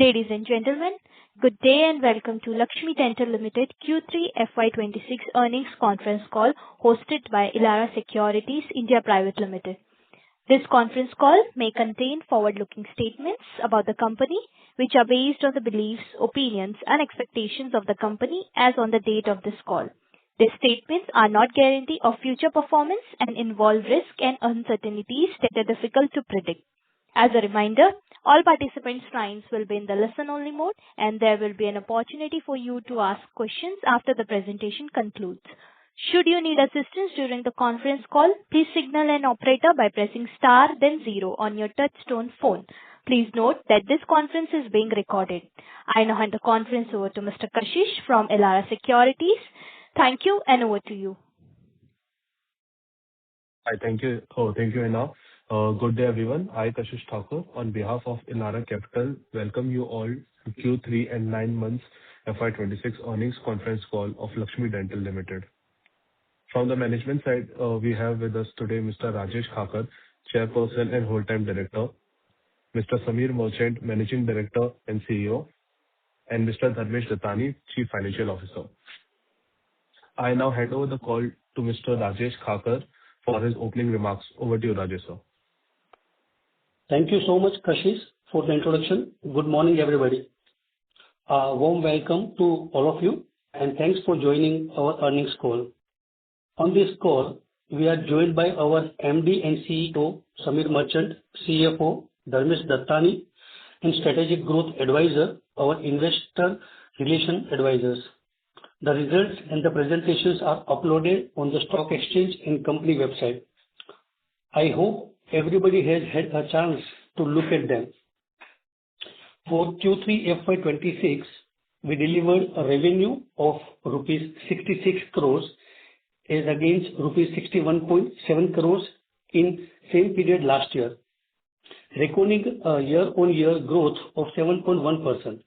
Ladies and gentlemen, good day and welcome to Laxmi Dental Limited Q3 FY26 earnings conference call hosted by Elara Securities India Private Limited. This conference call may contain forward-looking statements about the company, which are based on the beliefs, opinions, and expectations of the company as on the date of this call. These statements are not guarantee of future performance and involve risk and uncertainties that are difficult to predict. As a reminder, all participants' lines will be in the listen-only mode, and there will be an opportunity for you to ask questions after the presentation concludes. Should you need assistance during the conference call, please signal an operator by pressing star then 0 on your touchtone phone. Please note that this conference is being recorded. I now hand the conference over to Mr. Kashish from Elara Securities. Thank you, and over to you. Hi, thank you. Thank you, Anna. Good day, everyone. I, Kashish Thakur, on behalf of Elara Capital, welcome you all to Q3 and 9 months FY26 earnings conference call of Laxmi Dental Limited. From the management side, we have with us today Mr. Rajesh Thakur, Chairperson and Whole-Time Director, Mr. Sameer Merchant, Managing Director and CEO, and Mr. Dharmesh Dattani, Chief Financial Officer. I now hand over the call to Mr. Rajesh Thakur for his opening remarks. Over to you, Rajesh, sir. Thank you so much, Kashish, for the introduction. Good morning, everybody. Warm welcome to all of you, and thanks for joining our earnings call. On this call, we are joined by our MD and CEO, Sameer Merchant, CFO, Dharmesh Dattani, and Strategic Growth Advisor, our Investor Relation Advisors. The results and the presentations are uploaded on the stock exchange and company website. I hope everybody has had a chance to look at them. For Q3 FY26, we delivered a revenue of rupees 66 crores as against rupees 61.7 crores in same period last year, recording a year-on-year growth of 7.1%.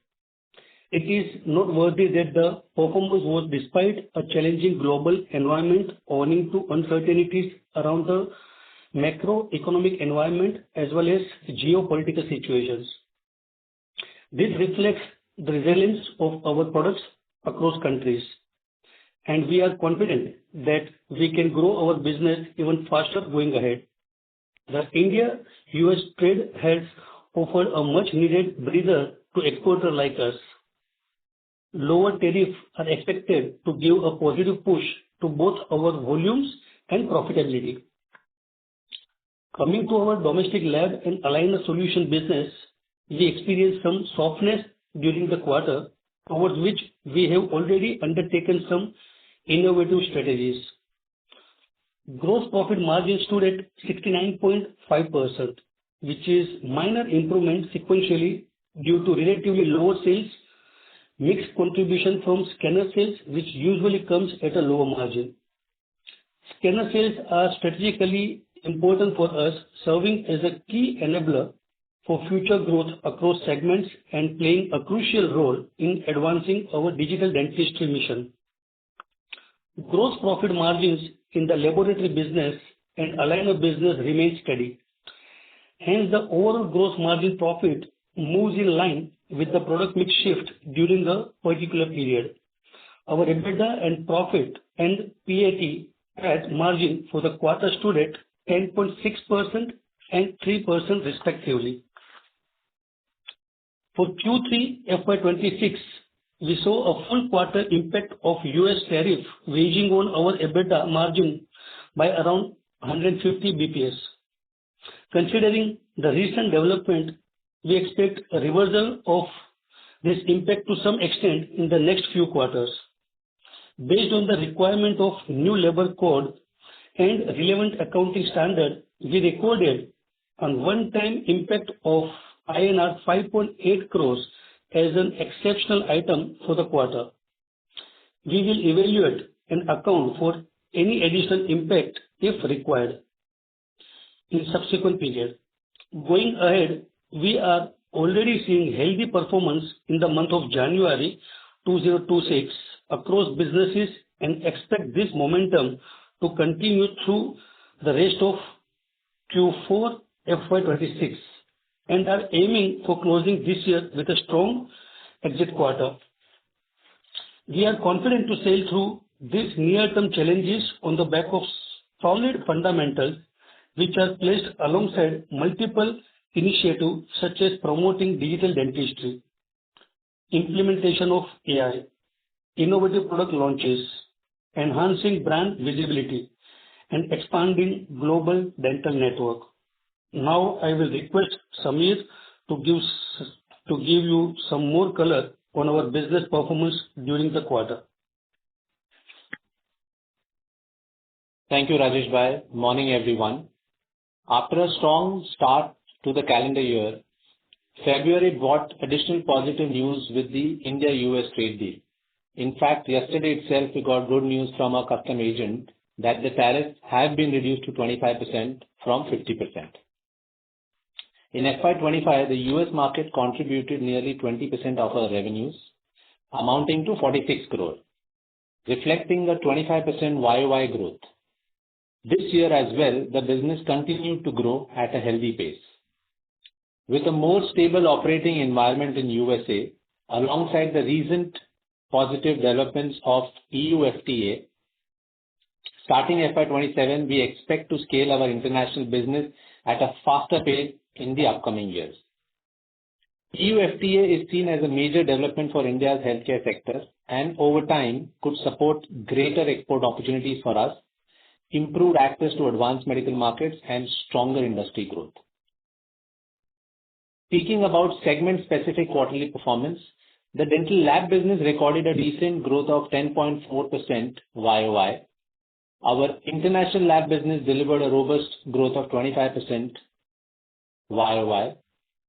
It is noteworthy that the performance was despite a challenging global environment owing to uncertainties around the macroeconomic environment as well as geopolitical situations. This reflects the resilience of our products across countries, and we are confident that we can grow our business even faster going ahead. The India-US trade has offered a much-needed breather to exporters like us. Lower tariffs are expected to give a positive push to both our volumes and profitability. Coming to our domestic lab and aligner solution business, we experienced some softness during the quarter, towards which we have already undertaken some innovative strategies. Gross profit margin stood at 69.5%, which is minor improvement sequentially due to relatively lower sales, mixed contribution from scanner sales, which usually comes at a lower margin. Scanner sales are strategically important for us, serving as a key enabler for future growth across segments and playing a crucial role in advancing our digital dentistry mission. Gross profit margins in the laboratory business and aligner business remain steady. Hence, the overall gross margin profit moves in line with the product mix shift during the particular period. Our EBITDA and profit and PAT margin for the quarter stood at 10.6% and 3% respectively. For Q3 FY26, we saw a full quarter impact of US tariff weighing on our EBITDA margin by around 150 bps. Considering the recent development, we expect a reversal of this impact to some extent in the next few quarters. Based on the requirement of new labor code and relevant accounting standard, we recorded a one-time impact of INR 5.8 crores as an exceptional item for the quarter. We will evaluate and account for any additional impact if required in subsequent period. Going ahead, we are already seeing healthy performance in the month of January 2026 across businesses and expect this momentum to continue through the rest of Q4 FY26. and are aiming for closing this year with a strong exit quarter. We are confident to sail through these near-term challenges on the back of solid fundamentals, which are placed alongside multiple initiatives such as promoting digital dentistry, implementation of AI, innovative product launches, enhancing brand visibility, and expanding global dental network. Now I will request Samir to give you some more color on our business performance during the quarter. Thank you, Rajesh Bhai. Morning, everyone. After a strong start to the calendar year, February brought additional positive news with the India-US trade deal. In fact, yesterday itself, we got good news from our custom agent that the tariffs have been reduced to 25% from 50%. In FY25, the US market contributed nearly 20% of our revenues, amounting to 46 crore, reflecting a 25% YOY growth. This year as well, the business continued to grow at a healthy pace. With a more stable operating environment in USA, alongside the recent positive developments of EU FTA, starting FY27, we expect to scale our international business at a faster pace in the upcoming years. EU FTA is seen as a major development for India's healthcare sector and over time could support greater export opportunities for us, improved access to advanced medical markets and stronger industry growth. Speaking about segment-specific quarterly performance, the dental lab business recorded a decent growth of 10.4% YOY. Our international lab business delivered a robust growth of 25% YOY.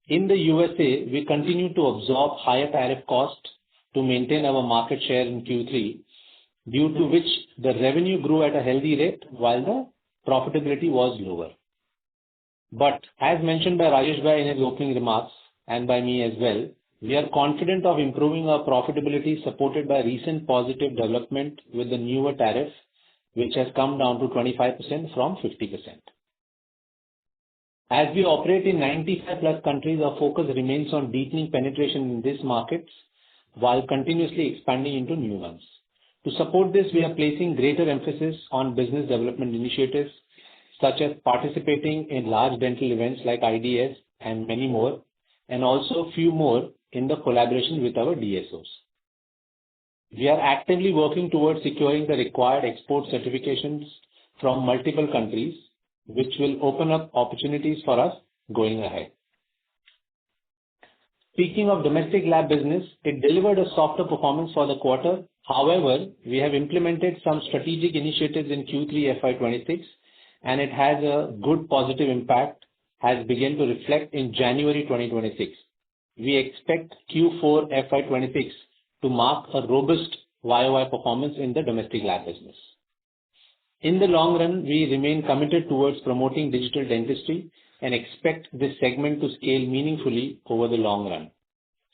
In the USA, we continue to absorb higher tariff costs to maintain our market share in Q3, due to which the revenue grew at a healthy rate while the profitability was lower. But as mentioned by Rajesh Bhai in his opening remarks and by me as well, we are confident of improving our profitability supported by recent positive development with the newer tariff, which has come down to 25% from 50%. As we operate in 95 plus countries, our focus remains on deepening penetration in these markets while continuously expanding into new ones. To support this, we are placing greater emphasis on business development initiatives such as participating in large dental events like IDS and many more, and also few more in the collaboration with our DSOs. We are actively working towards securing the required export certifications from multiple countries, which will open up opportunities for us going ahead. Speaking of domestic lab business, it delivered a softer performance for the quarter. However, we have implemented some strategic initiatives in Q3 FY26 and it has a good positive impact has begun to reflect in January 2026. We expect Q4 FY26 to mark a robust YOY performance in the domestic lab business. In the long run, we remain committed towards promoting digital dentistry and expect this segment to scale meaningfully over the long run,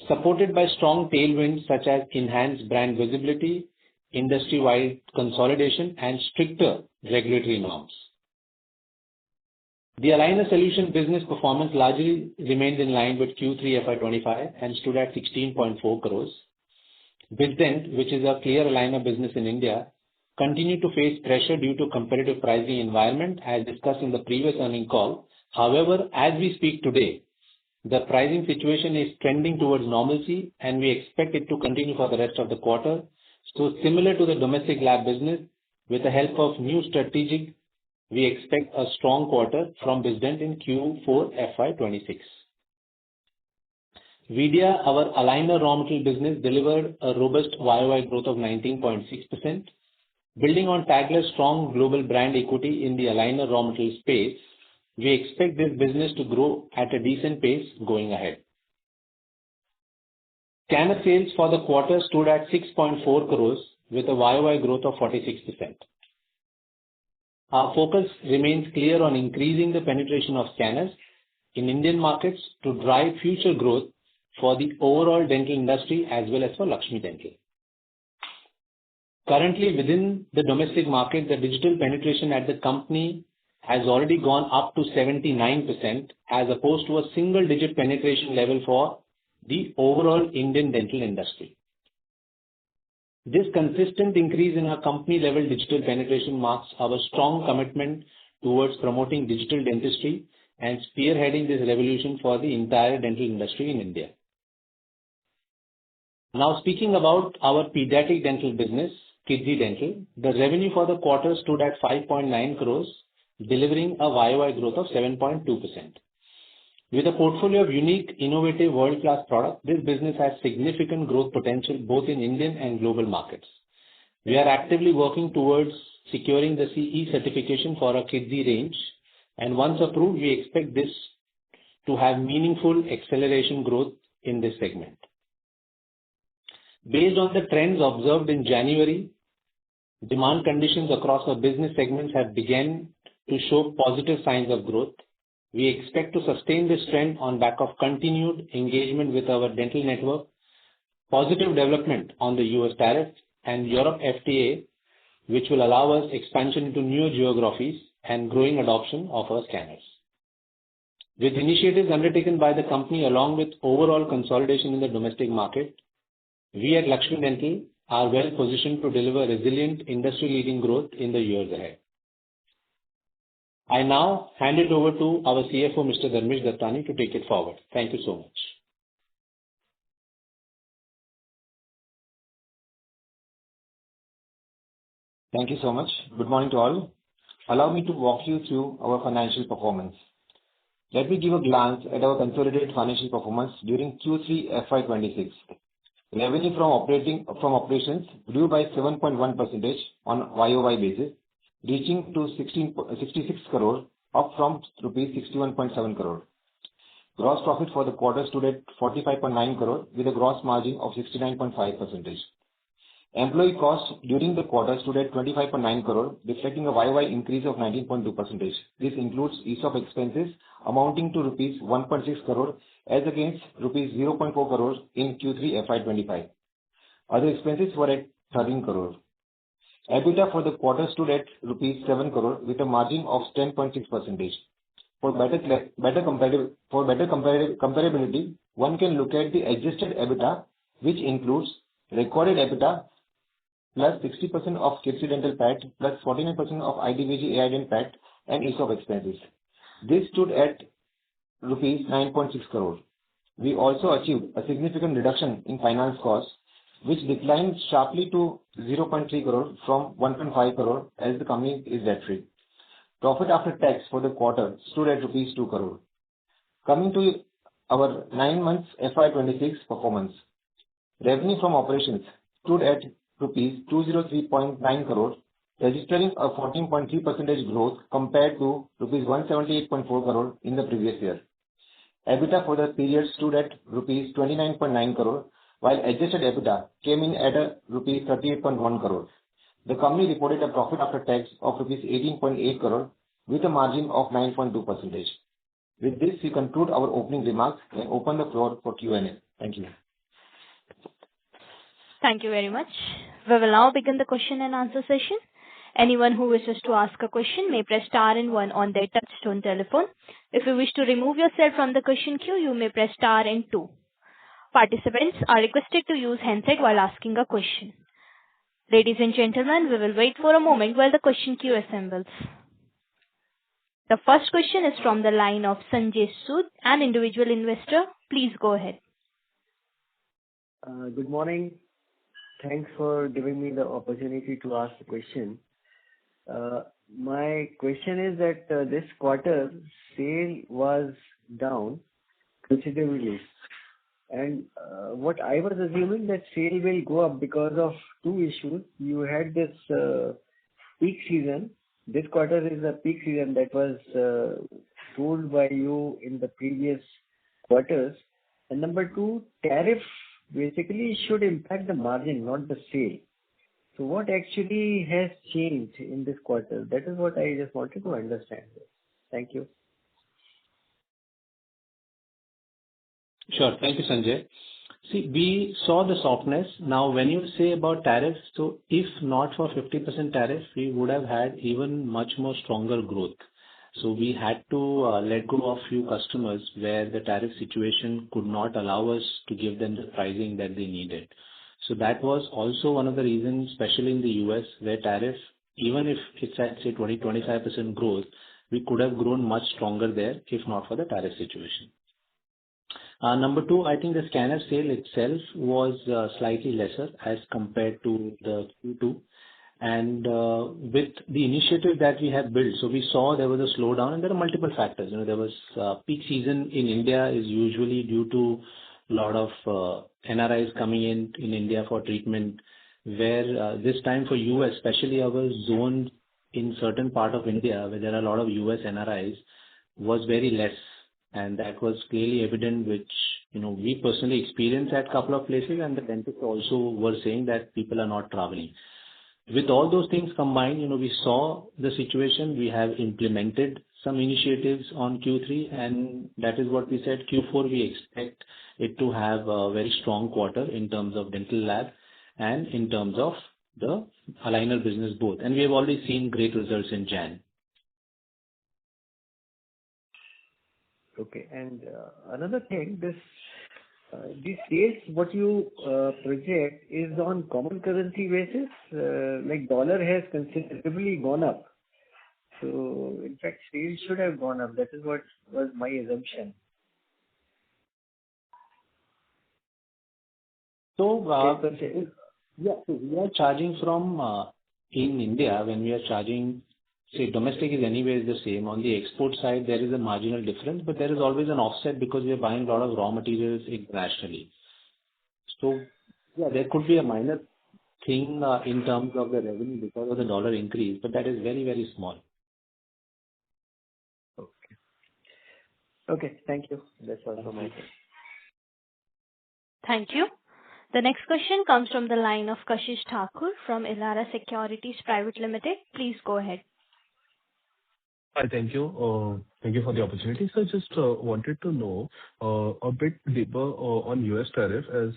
supported by strong tailwinds such as enhanced brand visibility, industry-wide consolidation, and stricter regulatory norms. The aligner solution business performance largely remained in line with Q3 FY25 and stood at 16.4 crores. Dented, which is a clear aligner business in India, continued to face pressure due to competitive pricing environment as discussed in the previous earnings call. However, as we speak today, the pricing situation is trending towards normalcy and we expect it to continue for the rest of the quarter. So similar to the domestic lab business, with the help of new strategic, we expect a strong quarter from Dented in Q4 FY26. Vidya, our aligner raw material business, delivered a robust YOY growth of 19.6%. Building on Tagler's strong global brand equity in the aligner raw material space, we expect this business to grow at a decent pace going ahead. Scanner sales for the quarter stood at 6.4 crores with a YOY growth of 46%. Our focus remains clear on increasing the penetration of scanners in Indian markets to drive future growth for the overall dental industry as well as for Laxmi Dental. Currently, within the domestic market, the digital penetration at the company has already gone up to 79% as opposed to a single-digit penetration level for the overall Indian dental industry. This consistent increase in our company-level digital penetration marks our strong commitment towards promoting digital dentistry and spearheading this revolution for the entire dental industry in India. Now, speaking about our pediatric dental business, Kids Dental, the revenue for the quarter stood at 5.9 crores, delivering a YOY growth of 7.2%. With a portfolio of unique, innovative, world-class products, this business has significant growth potential both in Indian and global markets. We are actively working towards securing the CE certification for our Kids range, and once approved, we expect this to have meaningful acceleration growth in this segment. Based on the trends observed in January, demand conditions across our business segments have begun to show positive signs of growth. We expect to sustain this trend on back of continued engagement with our dental network, positive development on the US tariff and Europe FTA, which will allow us expansion into new geographies and growing adoption of our scanners. With initiatives undertaken by the company along with overall consolidation in the domestic market, we at Laxmi Dental are well positioned to deliver resilient industry-leading growth in the years ahead. I now hand it over to our CFO, Mr. Dharmesh Dattani, to take it forward. Thank you so much. Thank you so much. Good morning to all. Allow me to walk you through our financial performance. Let me give a glance at our consolidated financial performance during Q3 FY26. Revenue from operations grew by 7.1% on YOY basis, reaching to 66 crore, up from rupees 61.7 crore. Gross profit for the quarter stood at 45.9 crore with a gross margin of 69.5%. Employee costs during the quarter stood at 25.9 crore, reflecting a YOY increase of 19.2%. This includes ESOP expenses amounting to rupees 1.6 crore as against rupees 0.4 crore in Q3 FY25. Other expenses were at 13 crore. EBITDA for the quarter stood at rupees 7 crore with a margin of 10.6%. For better comparability, one can look at the adjusted EBITDA, which includes recorded EBITDA plus 60% of Kids Dental PAT plus 49% of IDVG AIDN PAT and ESOP expenses. This stood at rupees 9.6 crore. We also achieved a significant reduction in finance costs, which declined sharply to 0.3 crore from 1.5 crore as the company is debt-free. Profit after tax for the quarter stood at rupees 2 crore. Coming to our 9 months FY26 performance. Revenue from operations stood at rupees 203.9 crore, registering a 14.3% growth compared to rupees 178.4 crore in the previous year. EBITDA for the period stood at rupees 29.9 crore, while adjusted EBITDA came in at rupees 38.1 crore. The company reported a profit after tax of rupees 18.8 crore with a margin of 9.2%. With this, we conclude our opening remarks and open the floor for Q&A. Thank you. Thank you very much. We will now begin the question and answer session. Anyone who wishes to ask a question may press star and one on their touchtone telephone. If you wish to remove yourself from the question queue, you may press star and two. Participants are requested to use handset while asking a question. Ladies and gentlemen, we will wait for a moment while the question queue assembles. The first question is from the line of Sanjay Sood, an individual investor. Please go ahead. Good morning. Thanks for giving me the opportunity to ask the question. My question is that this quarter sale was down considerably, and what I was assuming that sale will go up because of two issues. You had this peak season. This quarter is a peak season that was told by you in the previous quarters. And number two, tariff basically should impact the margin, not the sale. So what actually has changed in this quarter? That is what I just wanted to understand. Thank you. Sure. Thank you, Sanjay. See, we saw the softness. Now, when you say about tariffs, so if not for 50% tariff, we would have had even much more stronger growth. So we had to let go of few customers where the tariff situation could not allow us to give them the pricing that they needed. So that was also one of the reasons, especially in the US, where tariff, even if it's at say 20-25% growth, we could have grown much stronger there if not for the tariff situation. Number two, I think the scanner sale itself was slightly lesser as compared to the Q2. And with the initiative that we have built, so we saw there was a slowdown, and there are multiple factors. There was peak season in India is usually due to a lot of NRIs coming in India for treatment, where this time for US, especially our zone in certain part of India where there are a lot of US NRIs, was very less. And that was clearly evident, which we personally experienced at a couple of places, and the dentists also were saying that people are not traveling. With all those things combined, we saw the situation. We have implemented some initiatives on Q3, and that is what we said. Q4, we expect it to have a very strong quarter in terms of dental lab and in terms of the aligner business both. And we have already seen great results in Jan. Okay. And another thing, this sales, what you project is on common currency basis, like dollar has considerably gone up. So in fact, sales should have gone up. That is what was my assumption. So, so we are charging from in India, when we are charging, say domestic is anyways the same. On the export side, there is a marginal difference, but there is always an offset because we are buying a lot of raw materials internationally. So there could be a minor thing in terms of the revenue because of the dollar increase, but that is very, very small. Okay. Okay. Thank you. That's all from my side. Thank you. The next question comes from the line of Kashish Thakur from Elara Securities Private Limited. Please go ahead. Hi, thank you. Thank you for the opportunity. So just wanted to know a bit deeper on US tariff, as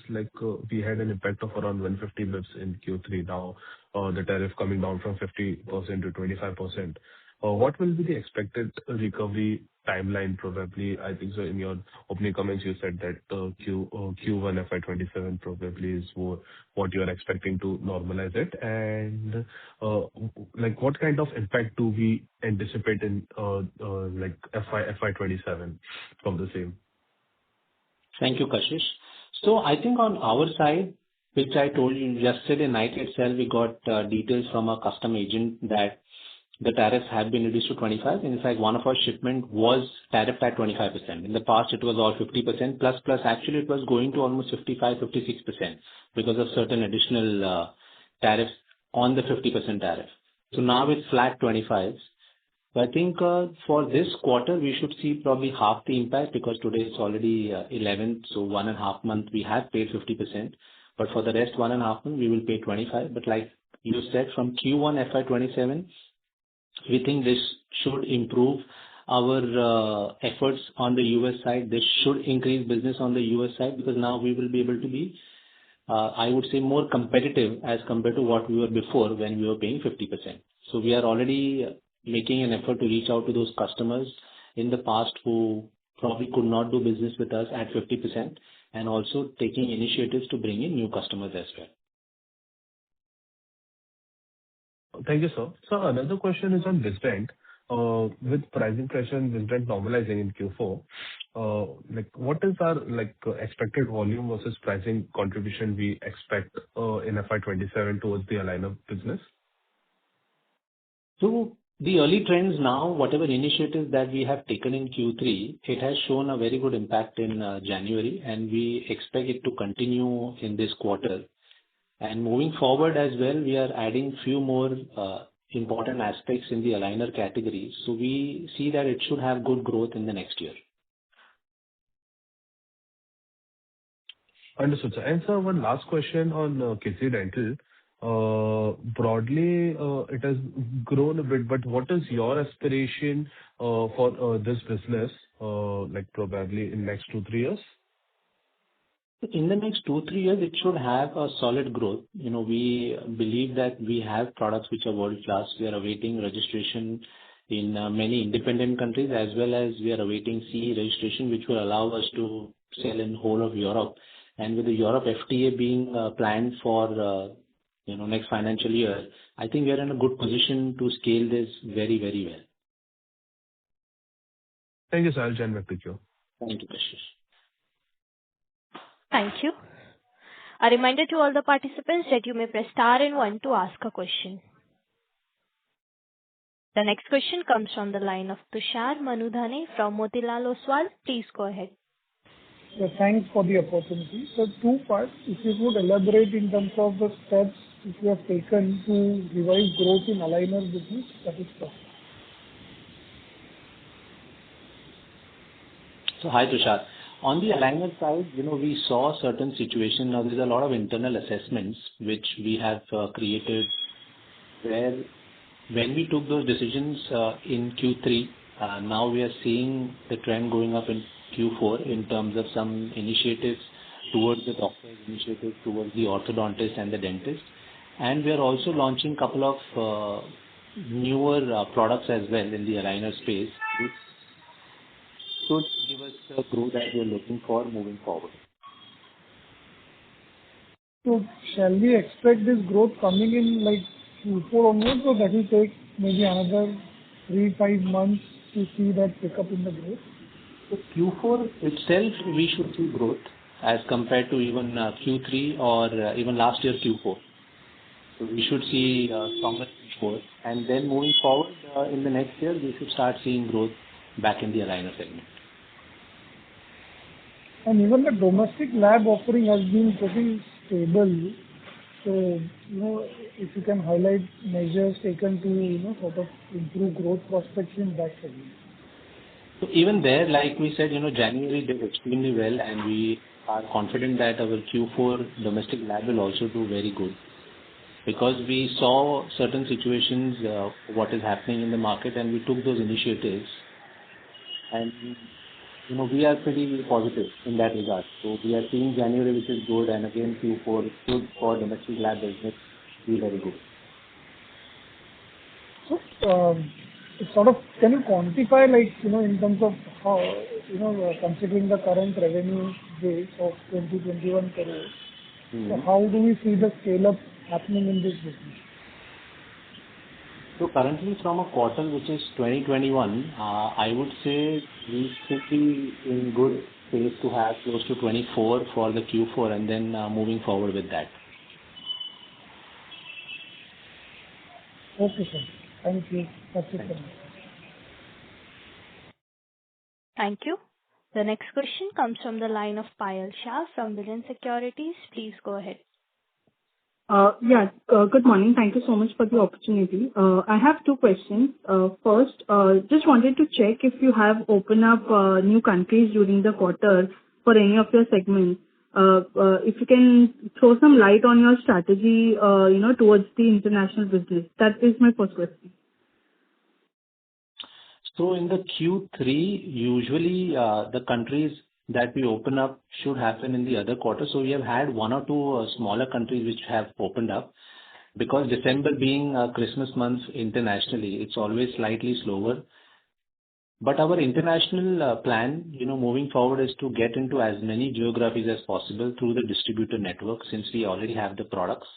we had an impact of around 150 bps in Q3. Now the tariff coming down from 50% to 25%. What will be the expected recovery timeline probably? I think so in your opening comments, you said that Q1 FY27 probably is what you are expecting to normalize it. And what kind of impact do we anticipate in FY27 from the same? Thank you, Kashish. So I think on our side, which I told you yesterday night itself, we got details from a custom agent that the tariffs have been reduced to 25. In fact, one of our shipment was tariffed at 25%. In the past, it was all 50% plus. Actually, it was going to almost 55, 56% because of certain additional tariffs on the 50% tariff. So now it's flat 25. So I think for this quarter, we should see probably half the impact because today it's already 11th. So 1.5 months, we have paid 50%. But for the rest 1.5 months, we will pay 25. But like you said, from Q1 FY27, we think this should improve our efforts on the US side. This should increase business on the US side because now we will be able to be, I would say, more competitive as compared to what we were before when we were paying 50%. So we are already making an effort to reach out to those customers in the past who probably could not do business with us at 50% and also taking initiatives to bring in new customers as well. Thank you, sir. So another question is on Vizient. With pricing pressure and Vizient normalizing in Q4, what is our expected volume versus pricing contribution we expect in FY27 towards the aligner business? So the early trends now, whatever initiatives that we have taken in Q3, it has shown a very good impact in January, and we expect it to continue in this quarter. And moving forward as well, we are adding few more important aspects in the aligner category. So we see that it should have good growth in the next year. Understood, sir. And sir, one last question on KC Dental. Broadly, it has grown a bit, but what is your aspiration for this business, probably in next 2-3 years? In the next 2-3 years, it should have a solid growth. We believe that we have products which are world-class. We are awaiting registration in many independent countries, as well as we are awaiting CE registration, which will allow us to sell in whole of Europe. And with the Europe FTA being planned for next financial year, I think we are in a good position to scale this very, very well. Thank you, sir. I'll join back with you. Thank you, Kashish. Thank you. A reminder to all the participants that you may press star and one to ask a question. The next question comes from the line of Tushar Manudhane from Motilal Oswal. Please go ahead. Thanks for the opportunity. So two parts. If you would elaborate in terms of the steps which you have taken to revive growth in aligner business, that is first. So hi Tushar. On the aligner side, we saw certain situations. Now there's a lot of internal assessments which we have created where when we took those decisions in Q3, now we are seeing the trend going up in Q4 in terms of some initiatives towards the doctors, initiatives towards the orthodontist and the dentist. And we are also launching a couple of newer products as well in the aligner space, which should give us the growth that we are looking for moving forward. So shall we expect this growth coming in like Q4 onwards, or that will take maybe another 3-5 months to see that pick up in the growth? So Q4 itself, we should see growth as compared to even Q3 or even last year Q4. So we should see stronger Q4. And then moving forward in the next year, we should start seeing growth back in the aligner segment. And even the domestic lab offering has been pretty stable. So, if you can highlight measures taken to, sort of improve growth prospects in that segment. So even there, like we said, January did extremely well, and we are confident that our Q4 domestic lab will also do very good, because we saw certain situations, what is happening in the market, and we took those initiatives. And we are pretty positive in that regard. So we are seeing January, which is good, and again Q4 is good for domestic lab business, be very good. So, sort of, can you quantify, like, in terms of how, considering the current revenue base of 20-21 crores, so how do we see the scale up happening in this business? So currently from a quarter which is 2021, I would say we should be in good space to have close to 24 for the Q4 and then moving forward with that. Okay, sir. Thank you. That's it for me. Thank you. The next question comes from the line of Payal Shah from Billion Securities. Please go ahead. Good morning. Thank you so much for the opportunity. I have two questions. First, just wanted to check if you have opened up new countries during the quarter for any of your segments. If you can throw some light on your strategy, towards the international business. That is my first question. So in the Q3, usually the countries that we open up should happen in the other quarter. So we have had one or two smaller countries which have opened up, because December being a Christmas month internationally, it's always slightly slower. But our international plan, moving forward, is to get into as many geographies as possible through the distributor network, since we already have the products.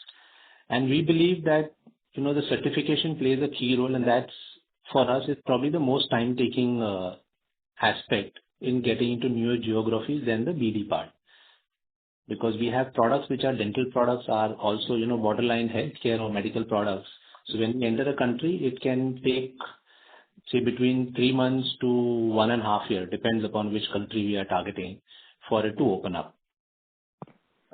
And we believe that, the certification plays a key role, and that's, for us, is probably the most time-taking aspect in getting into newer geographies than the BD part. Because we have products which are dental products, are also, borderline healthcare or medical products. So when we enter a country, it can take, say, between 3 months to 1.5 years, depends upon which country we are targeting, for it to open up.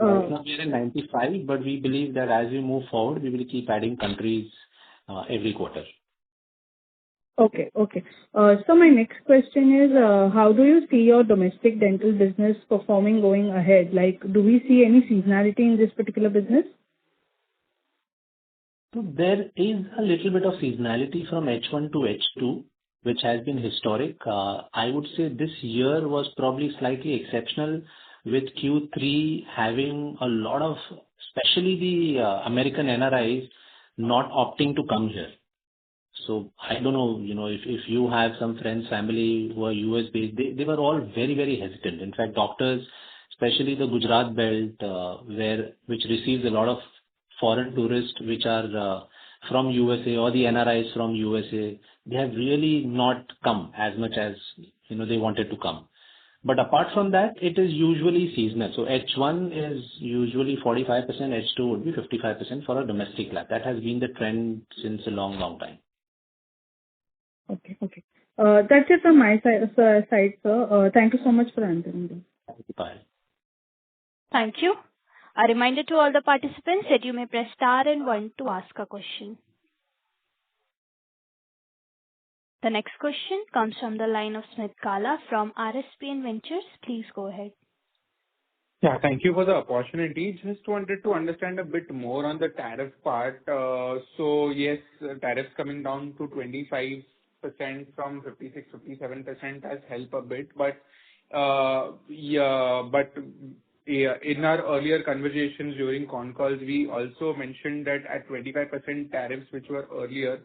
Right now we are in 95, but we believe that as we move forward, we will keep adding countries every quarter. Okay. So my next question is, how do you see your domestic dental business performing going ahead? Like, do we see any seasonality in this particular business? So there is a little bit of seasonality from H1 to H2, which has been historic. I would say this year was probably slightly exceptional, with Q3 having a lot of, especially the American NRIs, not opting to come here. So I don't know, if you have some friends, family who are US based, they were all very, very hesitant. In fact, doctors, especially the Gujarat belt, which receives a lot of foreign tourists which are from USA or the NRIs from USA, they have really not come as much as they wanted to come. But apart from that, it is usually seasonal. So H1 is usually 45%, H2 would be 55% for a domestic lab. That has been the trend since a long, long time. Okay. Okay. That's it from my side, sir. Thank you so much for answering this. Bye. Thank you. A reminder to all the participants that you may press star and one to ask a question. The next question comes from the line of Smith Kala from RSPN Ventures. Please go ahead. Yeah, thank you for the opportunity. Just wanted to understand a bit more on the tariff part. So yes, tariffs coming down to 25% from 56-57% has helped a bit. But in our earlier conversations during con calls, we also mentioned that at 25% tariffs, which were earlier,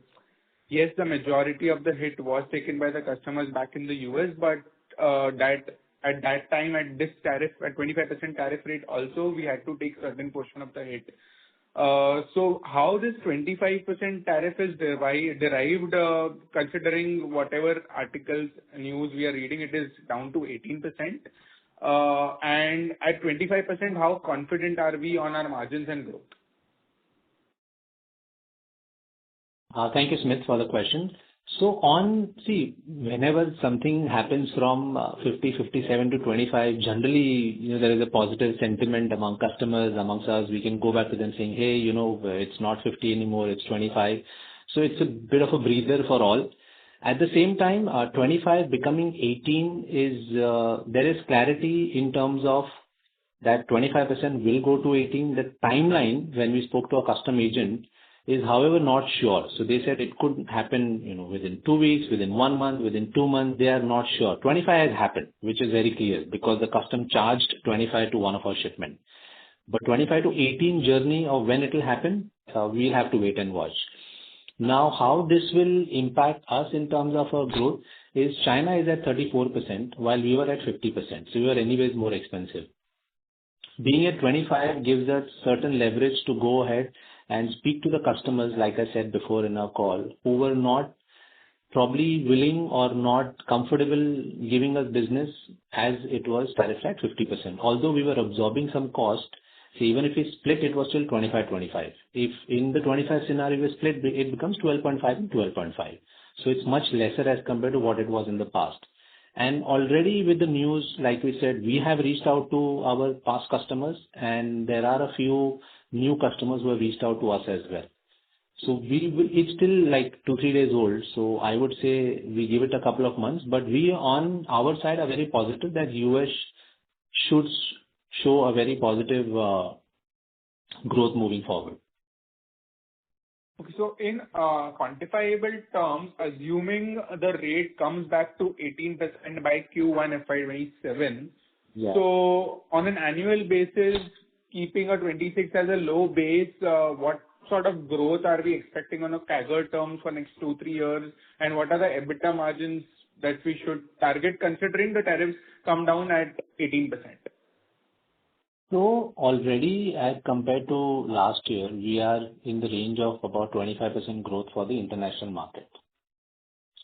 yes, the majority of the hit was taken by the customers back in the US, but that at that time, at this tariff, at 25% tariff rate also, we had to take certain portion of the hit. So how this 25% tariff is derived, considering whatever articles, news we are reading, it is down to 18%. And at 25%, how confident are we on our margins and growth? Thank you, Smith, for the question. So whenever something happens from 50, 57 to 25, generally, there is a positive sentiment among customers, amongst us. We can go back to them saying, hey, it's not 50 anymore, it's 25. So it's a bit of a breather for all. At the same time, 25 becoming 18 there is clarity in terms of that 25% will go to 18. The timeline, when we spoke to a custom agent, is however not sure. So they said it could happen, within 2 weeks, within 1 month, within 2 months. They are not sure. 25 has happened, which is very clear because the custom charged 25 to one of our shipment. But 25 to 18 journey of when it will happen, we'll have to wait and watch. Now, how this will impact us in terms of our growth is China is at 34% while we were at 50%. So we were anyways more expensive. Being at 25 gives us certain leverage to go ahead and speak to the customers, like I said before in our call, who were not probably willing or not comfortable giving us business as it was tariffed at 50%. Although we were absorbing some cost, so even if we split, it was still 25-25. If in the 25 scenario we split, it becomes 12.5 and 12.5. So it's much lesser as compared to what it was in the past. And already with the news, like we said, we have reached out to our past customers, and there are a few new customers who have reached out to us as well. So it's still like 2-3 days old. So I would say we give it a couple of months, but we on our side are very positive that US should show a very positive growth moving forward. Okay, so in quantifiable terms, assuming the rate comes back to 18% by Q1 FY27, so on an annual basis, keeping a 26 as a low base, what sort of growth are we expecting on a CAGR terms for next 2-3 years? And what are the EBITDA margins that we should target considering the tariffs come down at 18%? So already as compared to last year, we are in the range of about 25% growth for the international market.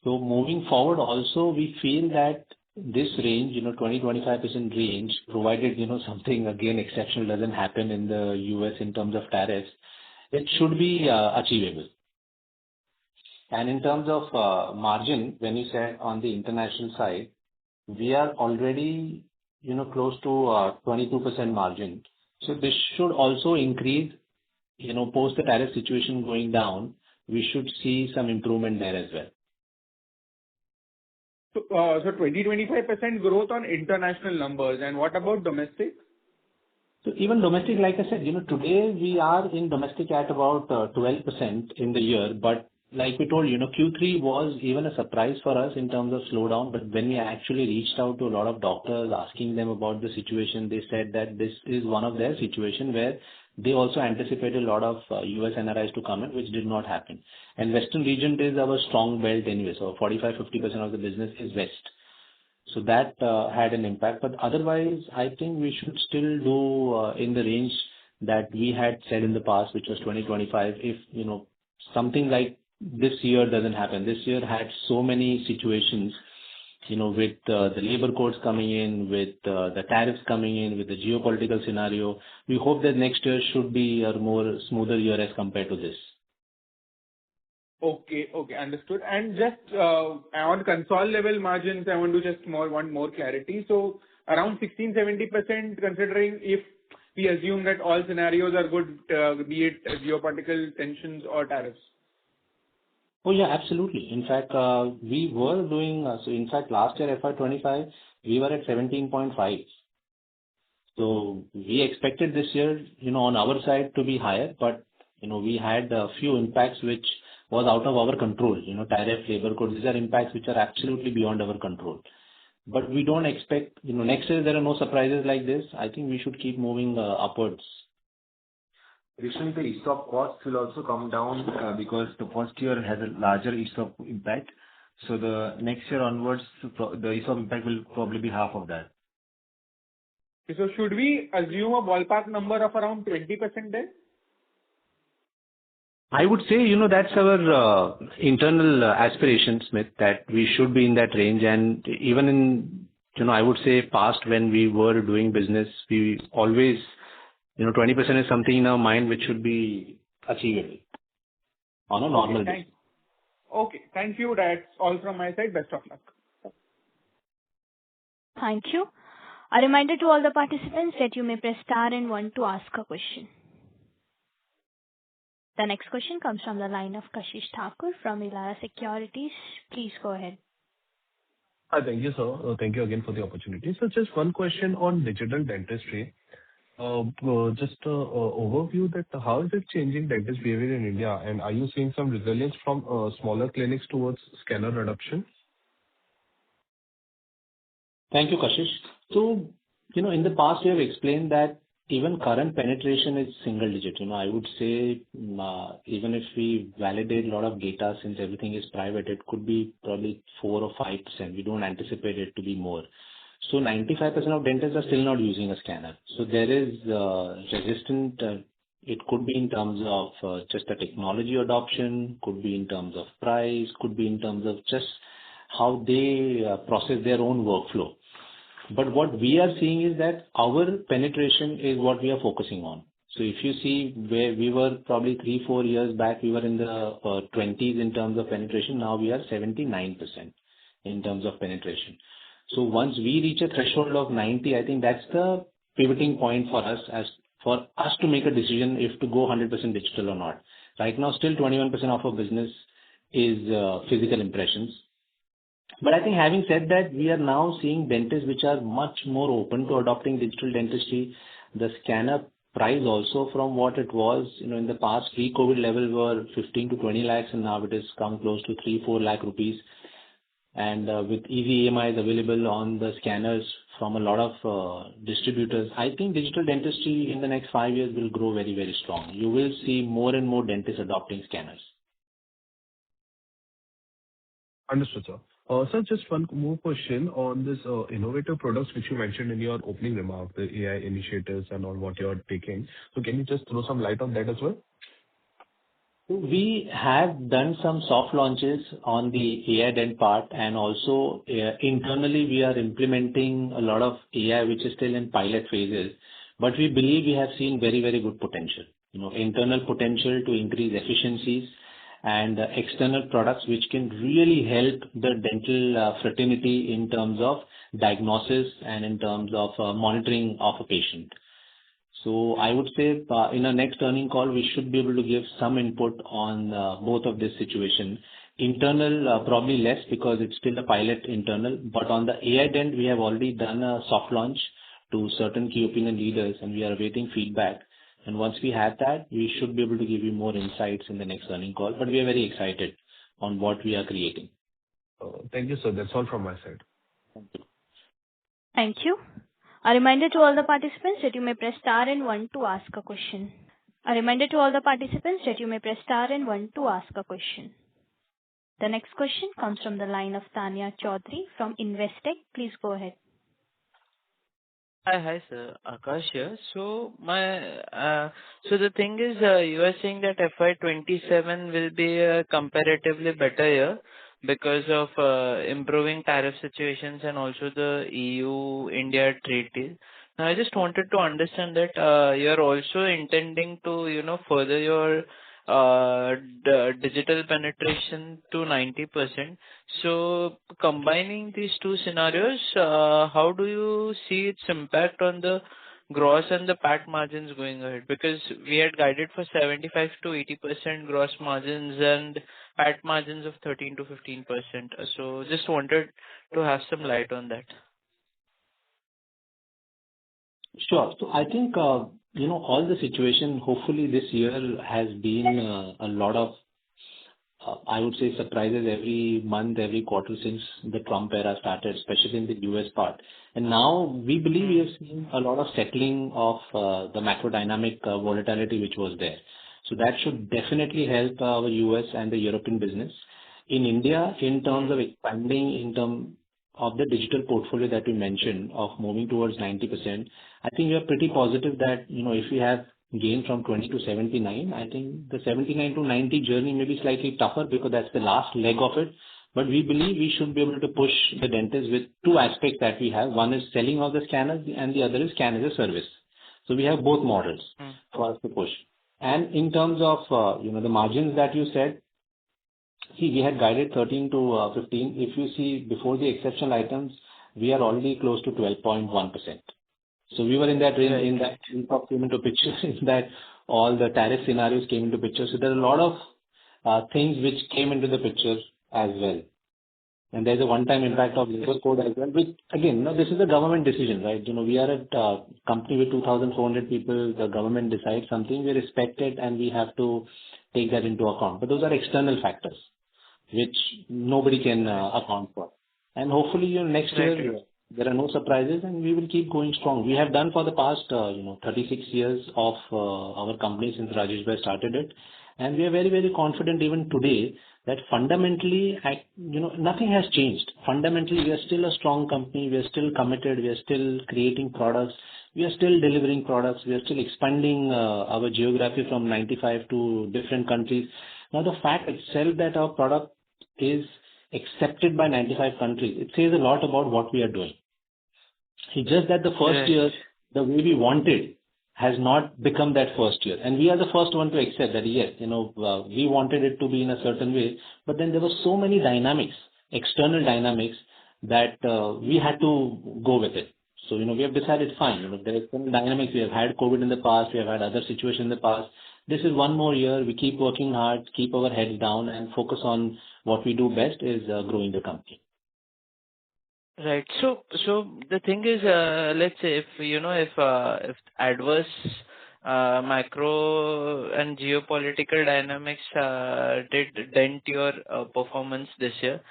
So moving forward also, we feel that this range, 20-25% range, provided, something again exceptional doesn't happen in the US in terms of tariffs, it should be achievable. And in terms of margin, when you said on the international side, we are already close to 22% margin. So this should also increase, post the tariff situation going down, we should see some improvement there as well. So 20-25% growth on international numbers. And what about domestic? So even domestic, like I said, today we are in domestic at about 12% in the year, but like we told, Q3 was even a surprise for us in terms of slowdown. But when we actually reached out to a lot of doctors asking them about the situation, they said that this is one of their situation where they also anticipated a lot of US NRIs to come in, which did not happen. And Western region is our strong belt anyway, so 45-50% of the business is West. So that had an impact. But otherwise, I think we should still do in the range that we had said in the past, which was 2025. If, something like this year doesn't happen. This year had so many situations, with the labor codes coming in, with the tariffs coming in, with the geopolitical scenario. We hope that next year should be a more smoother year as compared to this. Okay, understood. And just on console level margins, I want to just want more clarity. So around 16-70%, considering if we assume that all scenarios are good, be it geopolitical tensions or tariffs. Oh yeah, absolutely. In fact, we were doing, so in fact last year FY25, we were at 17.5. So we expected this year, on our side to be higher, but, we had a few impacts which was out of our control, tariff, labor code. These are impacts which are absolutely beyond our control. But we don't expect, next year there are no surprises like this. I think we should keep moving upwards. Additionally, the ESOP costs will also come down because the first year has a larger ESOP impact. So the next year onwards, the ESOP impact will probably be half of that. So should we assume a ballpark number of around 20% then? I would say, that's our internal aspiration, Smith, that we should be in that range. And even in, I would say past when we were doing business, we always, 20% is something in our mind which should be achievable on a normal basis. Okay, thank you. That's all from my side. Best of luck. Thank you. A reminder to all the participants that you may press star and 1 to ask a question. The next question comes from the line of Kashish Thakur from Elara Securities. Please go ahead. Hi, thank you, sir. Thank you again for the opportunity. So just one question on digital dentistry. Just an overview that how is it changing dentist behavior in India, and are you seeing some resilience from smaller clinics towards scanner adoption? Thank you, Kashish. So, in the past we have explained that even current penetration is single digit. I would say even if we validate a lot of data, since everything is private, it could be probably 4 or 5%. We don't anticipate it to be more. So 95% of dentists are still not using a scanner. So there is resistant. It could be in terms of just the technology adoption, could be in terms of price, could be in terms of just how they process their own workflow. But what we are seeing is that our penetration is what we are focusing on. So if you see where we were probably 3-4 years back, we were in the 20s in terms of penetration. Now we are 79% in terms of penetration. So once we reach a threshold of 90, I think that's the pivoting point for us to make a decision if to go 100% digital or not. Right now, still 21% of our business is physical impressions. But I think having said that, we are now seeing dentists which are much more open to adopting digital dentistry. The scanner price also from what it was, in the past pre-COVID level were 15 to 20 lakhs, and now it has come close to 3-4 lakh rupees. And with easy EMIs available on the scanners from a lot of distributors, I think digital dentistry in the next 5 years will grow very, very strong. You will see more and more dentists adopting scanners. Understood, sir. Sir, just one more question on this innovative products which you mentioned in your opening remark, the AI initiatives and all what you are taking. So can you just throw some light on that as well? We have done some soft launches on the AI dent part, and also internally we are implementing a lot of AI which is still in pilot phases, but we believe we have seen very, very good potential, internal potential to increase efficiencies, and external products which can really help the dental fraternity in terms of diagnosis and in terms of monitoring of a patient. So I would say in our next earning call, we should be able to give some input on both of this situation. Internal, probably less because it's still a pilot internal, but on the AI dent, we have already done a soft launch to certain key opinion leaders, and we are awaiting feedback. And once we have that, we should be able to give you more insights in the next earning call. But we are very excited on what we are creating. Thank you, sir. That's all from my side. Thank you. Thank you. A reminder to all the participants that you may press star and 1 to ask a question. A reminder to all the participants that you may press star and one to ask a question. The next question comes from the line of Tanya Chaudhary from Investec. Please go ahead. Hi, sir. Akash here. So the thing is, you are saying that FY27 will be a comparatively better year because of improving tariff situations and also the EU-India trade deal. Now, I just wanted to understand that you're also intending to, further your digital penetration to 90%. So combining these two scenarios, how do you see its impact on the gross and the PAT margins going ahead? Because we had guided for 75 to 80% gross margins and PAT margins of 13 to 15%. So just wanted to have some light on that. Sure. So I think, all the situation, hopefully this year has been a lot of, I would say, surprises every month, every quarter since the Trump era started, especially in the US part. And now we believe we have seen a lot of settling of the macro dynamic volatility which was there. So that should definitely help our US and the European business. In India, in terms of expanding in terms of the digital portfolio that we mentioned of moving towards 90%, I think we are pretty positive that, if we have gained from 20 to 79, I think the 79 to 90 journey may be slightly tougher because that's the last leg of it. But we believe we should be able to push the dentists with two aspects that we have. One is selling of the scanners and the other is scan as a service. So we have both models for us to push. And in terms of, the margins that you said, we had guided 13 to 15. If you see before the exceptional items, we are already close to 12.1%. So we were in that range, in that impact came into picture, in that all the tariff scenarios came into picture. So there are a lot of things which came into the picture as well. And there's a one-time impact of labor code as well, which again, this is a government decision, right? We are a company with 2,400 people. The government decides something, we respect it, and we have to take that into account. But those are external factors which nobody can account for. And hopefully, next year, there are no surprises and we will keep going strong. We have done for the past, 36 years of our company since Rajesh Bhai started it. And we are very, very confident even today that fundamentally, nothing has changed. Fundamentally, we are still a strong company. We are still committed. We are still creating products. We are still delivering products. We are still expanding our geography from 95 to different countries. Now, the fact itself that our product is accepted by 95 countries, it says a lot about what we are doing. It's just that the first year, the way we wanted, has not become that first year. And we are the first one to accept that, yes, we wanted it to be in a certain way. But then there were so many dynamics, external dynamics, that we had to go with it. So, we have decided, fine, there are some dynamics. We have had COVID in the past. We have had other situations in the past. This is one more year. We keep working hard, keep our heads down and focus on what we do best is growing the company. Right. So the thing is, let's say if adverse macro and geopolitical dynamics did dent your performance this year,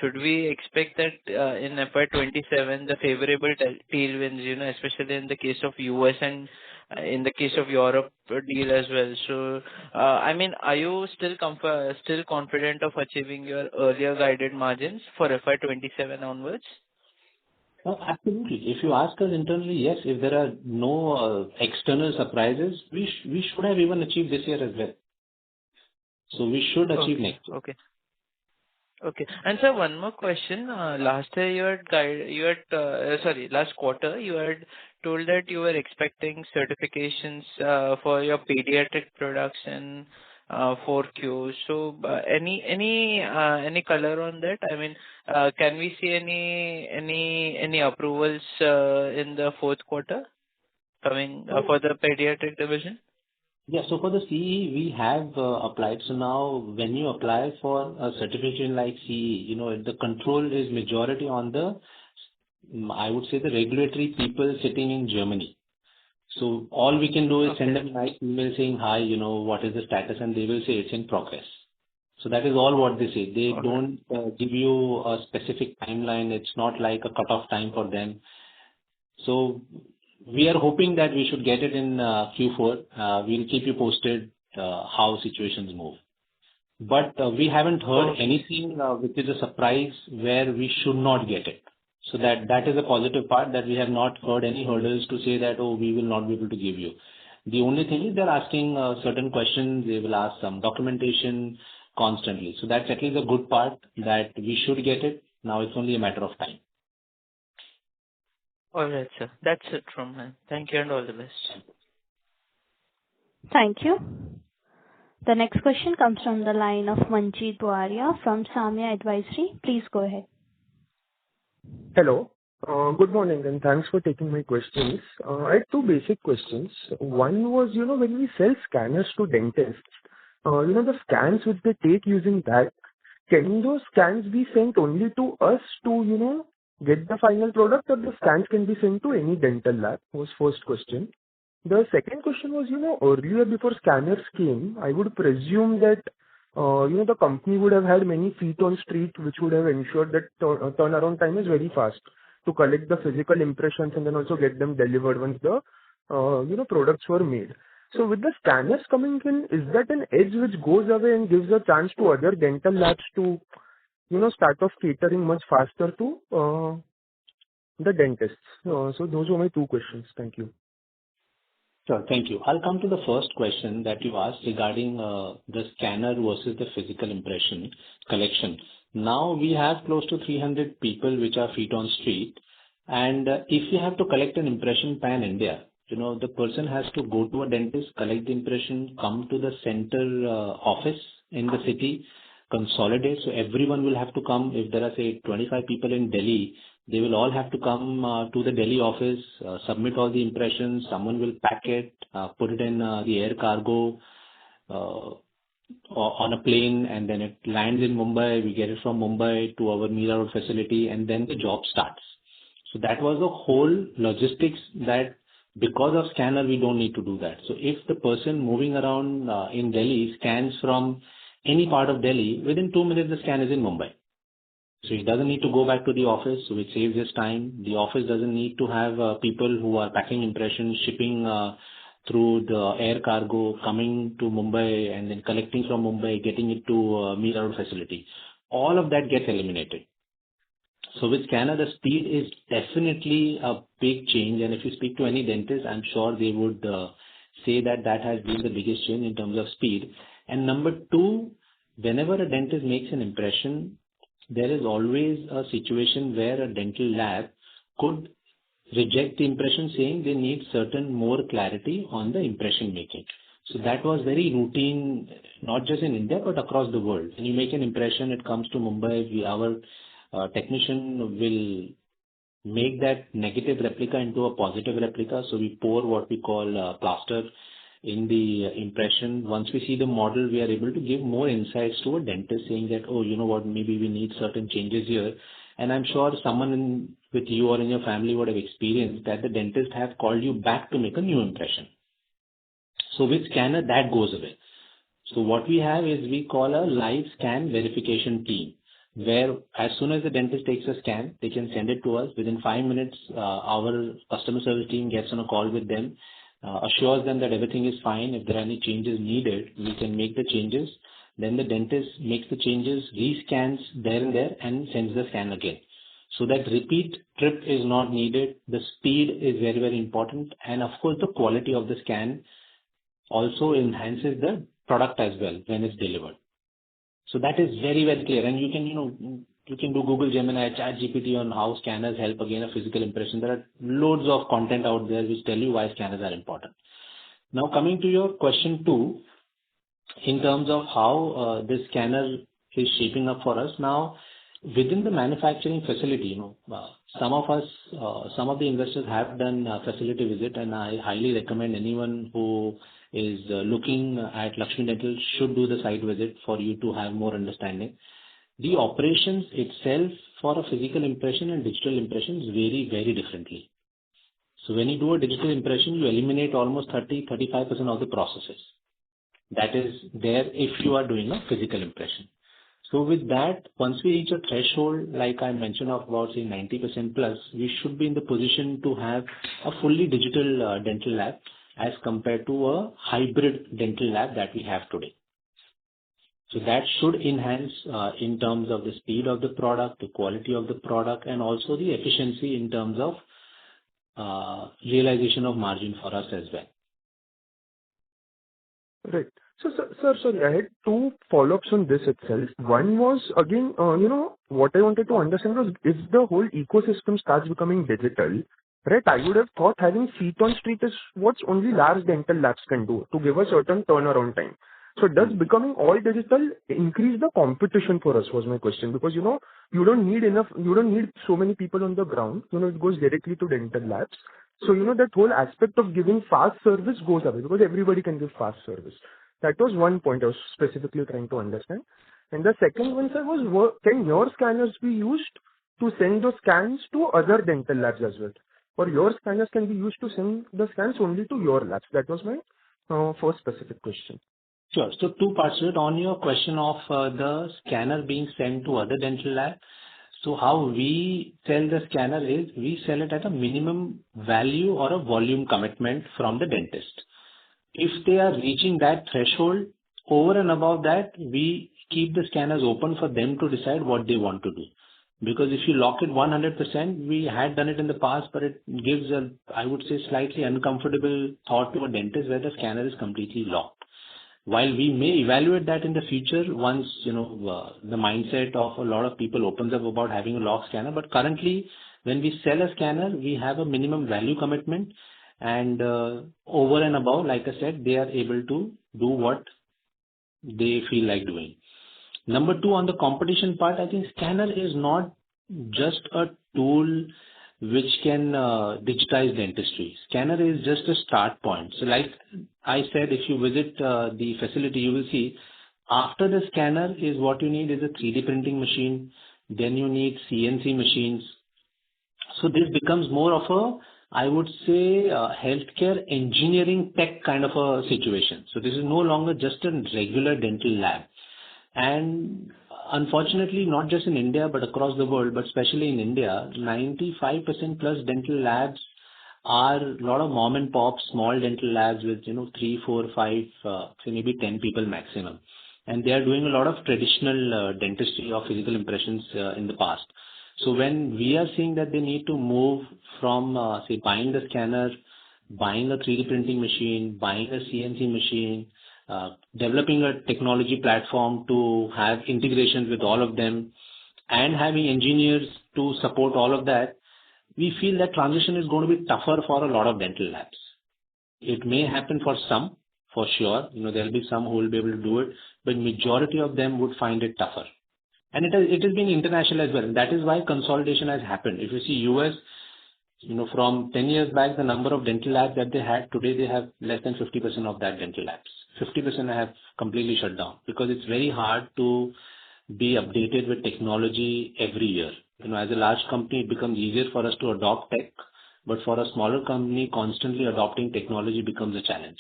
should we expect that in FY27 the favorable tailwinds, especially in the case of US and in the case of Europe deal as well? So, are you still confident of achieving your earlier guided margins for FY27 onwards? Absolutely. If you ask us internally, yes, if there are no external surprises, we should have even achieved this year as well. So we should achieve next year. Okay. And sir, one more question. Last quarter, you had told that you were expecting certifications for your pediatric products in 4Q. So, any color on that? Can we see any approvals in the fourth quarter coming for the pediatric division? Yeah. So for the CE, we have applied. So now when you apply for a certification like CE, the control is majority on the, I would say, the regulatory people sitting in Germany. So all we can do is send them a nice email saying, hi, what is the status? And they will say it's in progress. So that is all what they say. They don't give you a specific timeline. It's not like a cutoff time for them. So We are hoping that we should get it in Q4. We'll keep you posted how situations move. But we haven't heard anything which is a surprise where we should not get it. So that is a positive part, that we have not heard any hurdles to say that, oh, we will not be able to give you. The only thing is they're asking certain questions. They will ask some documentation constantly. So that's at least a good part, that we should get it. Now it's only a matter of time. All right, sir. That's it from me. Thank you and all the best. Thank you. The next question comes from the line of Manjeet Waria from Samya Advisory. Please go ahead. Hello. Good morning, and thanks for taking my questions. I had two basic questions. One was, when we sell scanners to dentists, the scans which they take using that, can those scans be sent only to us to, get the final product, or the scans can be sent to any dental lab? Was first question. The second question was, earlier before scanners came, I would presume that, the company would have had many feet on street, which would have ensured that turnaround time is very fast to collect the physical impressions and then also get them delivered once the, products were made. So with the scanners coming in, is that an edge which goes away and gives a chance to other dental labs to, start off catering much faster to the dentists? So those were my two questions. Thank you. Sure. Thank you. I'll come to the first question that you asked regarding the scanner versus the physical impression collection. Now we have close to 300 people which are feet on street, and if you have to collect an impression pan India, the person has to go to a dentist, collect the impression, come to the center office in the city, consolidate. So everyone will have to come. If there are, say, 25 people in Delhi, they will all have to come to the Delhi office, submit all the impressions. Someone will pack it, put it in the air cargo on a plane, and then it lands in Mumbai. We get it from Mumbai to our Mira Road facility, and then the job starts. So that was the whole logistics, that because of scanner, we don't need to do that. So if the person moving around in Delhi scans from any part of Delhi, within 2 minutes the scan is in Mumbai. So he doesn't need to go back to the office, which saves his time. The office doesn't need to have people who are packing impressions, shipping through the air cargo, coming to Mumbai and then collecting from Mumbai, getting it to Mira Road facility. All of that gets eliminated. So with scanner, the speed is definitely a big change. And if you speak to any dentist, I'm sure they would say that that has been the biggest change in terms of speed. And number two, whenever a dentist makes an impression, there is always a situation where a dental lab could reject the impression, saying they need certain more clarity on the impression making. So that was very routine, not just in India, but across the world. When you make an impression, it comes to Mumbai, our technician will make that negative replica into a positive replica. So we pour what we call plaster in the impression. Once we see the model, we are able to give more insights to a dentist, saying that, oh, you know what, maybe we need certain changes here. And I'm sure someone with you or in your family would have experienced that the dentist have called you back to make a new impression. So with scanner, that goes away. So what we have is we call a live scan verification team, where as soon as the dentist takes a scan, they can send it to us. Within 5 minutes, our customer service team gets on a call with them, assures them that everything is fine. If there are any changes needed, we can make the changes. Then the dentist makes the changes, rescans there and there, and sends the scan again. So that repeat trip is not needed. The speed is very, very important. And of course, the quality of the scan also enhances the product as well when it's delivered. So that is very, very clear. And you can, you can do Google Gemini, ChatGPT on how scanners help again a physical impression. There are loads of content out there which tell you why scanners are important. Now coming to your question 2, in terms of how this scanner is shaping up for us. Now, within the manufacturing facility, some of us, some of the investors have done a facility visit, and I highly recommend anyone who is looking at Laxmi Dental should do the site visit for you to have more understanding. The operations itself for a physical impression and digital impressions vary very differently. So when you do a digital impression, you eliminate almost 30-35% of the processes that is there if you are doing a physical impression. So with that, once we reach a threshold, like I mentioned, of about say 90% plus, we should be in the position to have a fully digital dental lab as compared to a hybrid dental lab that we have today. So that should enhance in terms of the speed of the product, the quality of the product, and also the efficiency in terms of realization of margin for us as well. Right. So, sir, sorry, I had two follow-ups on this itself. One was, again, what I wanted to understand was if the whole ecosystem starts becoming digital, right, I would have thought having feet on street is what only large dental labs can do to give a certain turnaround time. So does becoming all digital increase the competition for us, was my question. Because, you don't need so many people on the ground. It goes directly to dental labs. So, that whole aspect of giving fast service goes away because everybody can give fast service. That was one point I was specifically trying to understand. And the second one, sir, was can your scanners be used to send those scans to other dental labs as well? Or your scanners can be used to send the scans only to your labs? That was my first specific question. Sure. So two parts to it. On your question of the scanner being sent to other dental lab. So how we sell the scanner is we sell it at a minimum value or a volume commitment from the dentist. If they are reaching that threshold, over and above that, we keep the scanners open for them to decide what they want to do. Because if you lock it 100%, we had done it in the past, but it gives I would say, slightly uncomfortable thought to a dentist where the scanner is completely locked. While we may evaluate that in the future once, the mindset of a lot of people opens up about having a lock scanner, but currently when we sell a scanner, we have a minimum value commitment and over and above, like I said, they are able to do what they feel like doing. Number two, on the competition part, I think scanner is not just a tool which can digitize dentistry. Scanner is just a start point. So like I said, if you visit the facility, you will see after the scanner is what you need is a 3D printing machine. Then you need CNC machines. So this becomes more of a, I would say, healthcare engineering tech kind of a situation. So this is no longer just a regular dental lab. And unfortunately, not just in India, but across the world, but especially in India, 95% plus dental labs are a lot of mom and pop, small dental labs with, 3, 4, 5, say maybe 10 people maximum. And they are doing a lot of traditional dentistry or physical impressions in the past. So when we are seeing that they need to move from, say, buying the scanner, buying a 3D printing machine, buying a CNC machine, developing a technology platform to have integrations with all of them and having engineers to support all of that, we feel that transition is going to be tougher for a lot of dental labs. It may happen for some, for sure. There will be some who will be able to do it, but majority of them would find it tougher. And it has been international as well. That is why consolidation has happened. If you see US, from 10 years back, the number of dental labs that they had, today they have less than 50% of that dental labs. 50% have completely shut down because it's very hard to be updated with technology every year. As a large company, it becomes easier for us to adopt tech, but for a smaller company, constantly adopting technology becomes a challenge.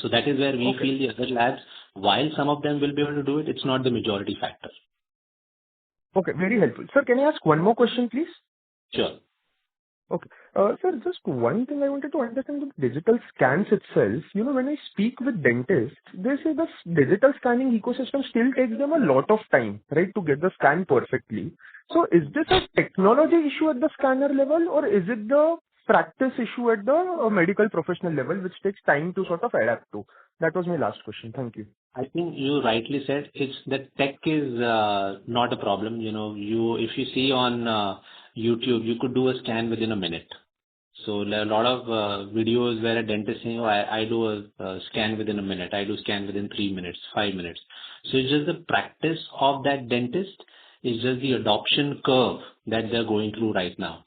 So that is where we feel the other labs, while some of them will be able to do it, it's not the majority factor. Okay, very helpful. Sir, can I ask one more question, please? Sure. Okay. Sir, just one thing I wanted to understand the digital scans itself. When I speak with dentists, they say the digital scanning ecosystem still takes them a lot of time, right, to get the scan perfectly. So is this a technology issue at the scanner level or is it the practice issue at the medical professional level which takes time to sort of adapt to? That was my last question. Thank you. I think you rightly said it's that tech is not a problem. If you see on YouTube, you could do a scan within a minute. So there are a lot of videos where a dentist saying, I do a scan within a minute. I do scan within 3 minutes, 5 minutes. So it's just the practice of that dentist. It's just the adoption curve that they're going through right now.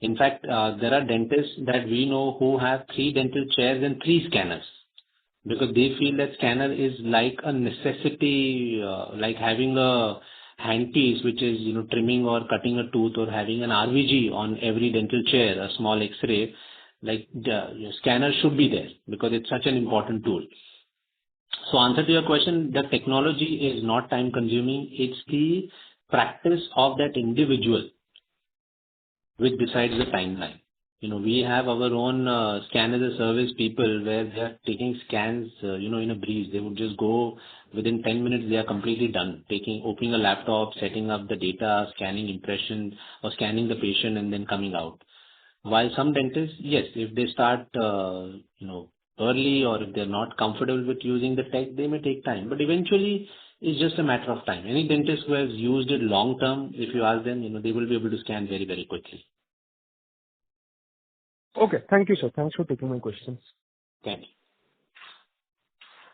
In fact, there are dentists that we know who have 3 dental chairs and 3 scanners. Because they feel that scanner is like a necessity, like having a handpiece, which is, trimming or cutting a tooth or having an RVG on every dental chair, a small X-ray, like the scanner should be there because it's such an important tool. So answer to your question, the technology is not time consuming. It's the practice of that individual which decides the timeline. We have our own scan as a service people where they are taking scans, in a breeze. They would just go within 10 minutes, they are completely done. Opening a laptop, setting up the data, scanning impression or scanning the patient and then coming out. While some dentists, yes, if they start, early or if they're not comfortable with using the tech, they may take time. But eventually, it's just a matter of time. Any dentist who has used it long term, if you ask them, they will be able to scan very, very quickly. Okay. Thank you, sir. Thanks for taking my questions. Thank you.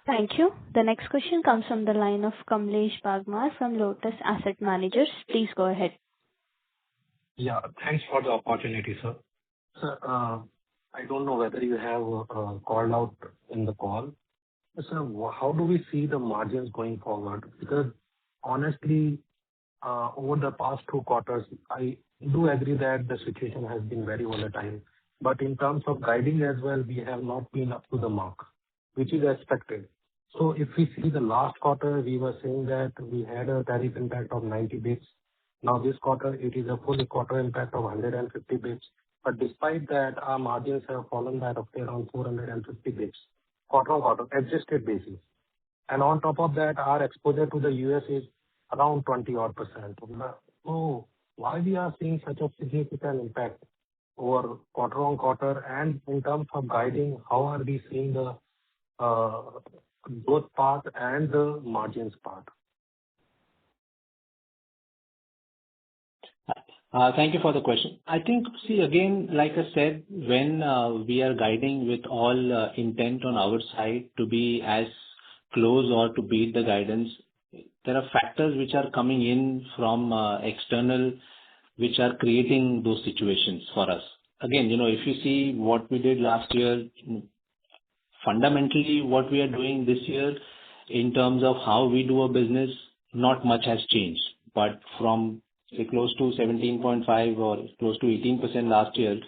Thank you. The next question comes from the line of Kamlesh Bagmar from Lotus Asset Managers. Please go ahead. Yeah, thanks for the opportunity, sir. Sir, I don't know whether you have called out in the call. Sir, how do we see the margins going forward? Because honestly, over the past 2 quarters, I do agree that the situation has been very volatile. But in terms of guiding as well, we have not been up to the mark, which is expected. So if we see the last quarter, we were saying that we had a tariff impact of 90 basis. Now this quarter, it is a full quarter impact of 150 basis. But despite that, our margins have fallen by roughly around 450 basis, quarter-on-quarter, adjusted basis. And on top of that, our exposure to the US is around 20-odd%. So why we are seeing such a significant impact over quarter-on-quarter? And in terms of guiding, how are we seeing the growth part and the margins part? Thank you for the question. I think, see, again, like I said, when we are guiding with all intent on our side to be as close or to beat the guidance, there are factors which are coming in from external, which are creating those situations for us. Again, if you see what we did last year, fundamentally what we are doing this year in terms of how we do a business, not much has changed. But from say close to 17.5 or close to 18% last year,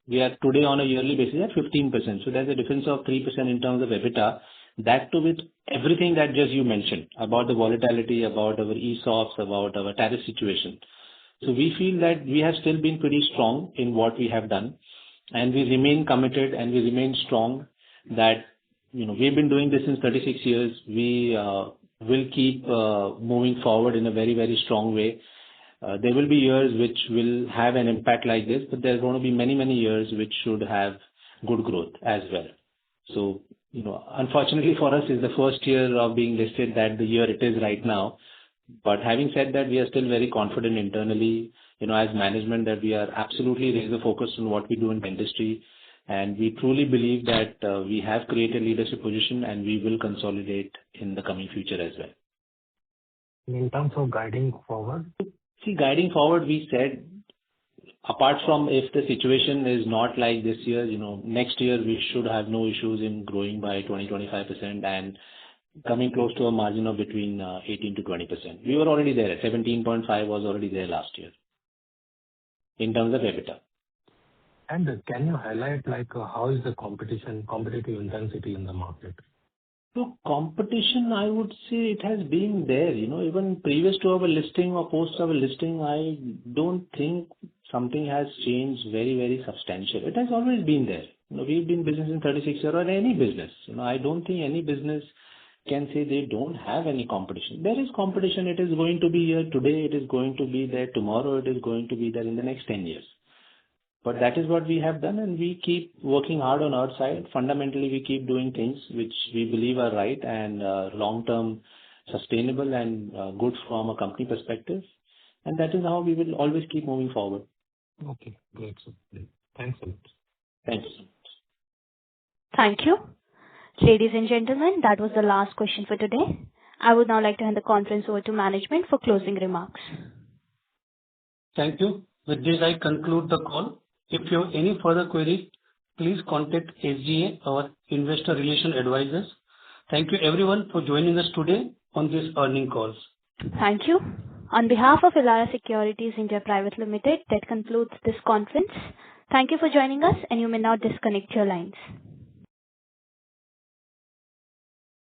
we are today on a yearly basis at 15%. So there's a difference of 3% in terms of EBITDA. That too with everything that just you mentioned about the volatility, about our ESOPs, about our tariff situation. So we feel that we have still been pretty strong in what we have done, and we remain committed and we remain strong that we've been doing this since 36 years. We will keep moving forward in a very, very strong way. There will be years which will have an impact like this, but there's going to be many, many years which should have good growth as well. So, unfortunately for us, it's the first year of being listed that the year it is right now. But having said that, we are still very confident internally, as management, that we are absolutely laser focused on what we do in the industry. And we truly believe that we have created leadership position and we will consolidate in the coming future as well. In terms of guiding forward? See, guiding forward, we said, apart from if the situation is not like this year, next year we should have no issues in growing by 20-25% and coming close to a margin of between 18 to 20%. We were already there. 17.5 was already there last year in terms of EBITDA. And can you highlight how is the competitive intensity in the market? So competition, I would say it has been there. Even previous to our listing or post our listing, I don't think something has changed very, very substantial. It has always been there. We've been in business in 36 years or any business. I don't think any business can say they don't have any competition. There is competition. It is going to be here today. It is going to be there tomorrow. It is going to be there in the next 10 years. But that is what we have done, and we keep working hard on our side. Fundamentally, we keep doing things which we believe are right and long-term sustainable and good from a company perspective. And that is how we will always keep moving forward. Okay, great. Thanks a lot. Thank you so much. Thank you. Ladies and gentlemen, that was the last question for today. I would now like to hand the conference over to management for closing remarks. Thank you. With this, I conclude the call. If you have any further queries, please contact SGA, our investor relation advisors. Thank you everyone for joining us today on this earnings calls. Thank you. On behalf of Elara Securities India Private Limited, that concludes this conference. Thank you for joining us, and you may now disconnect your lines.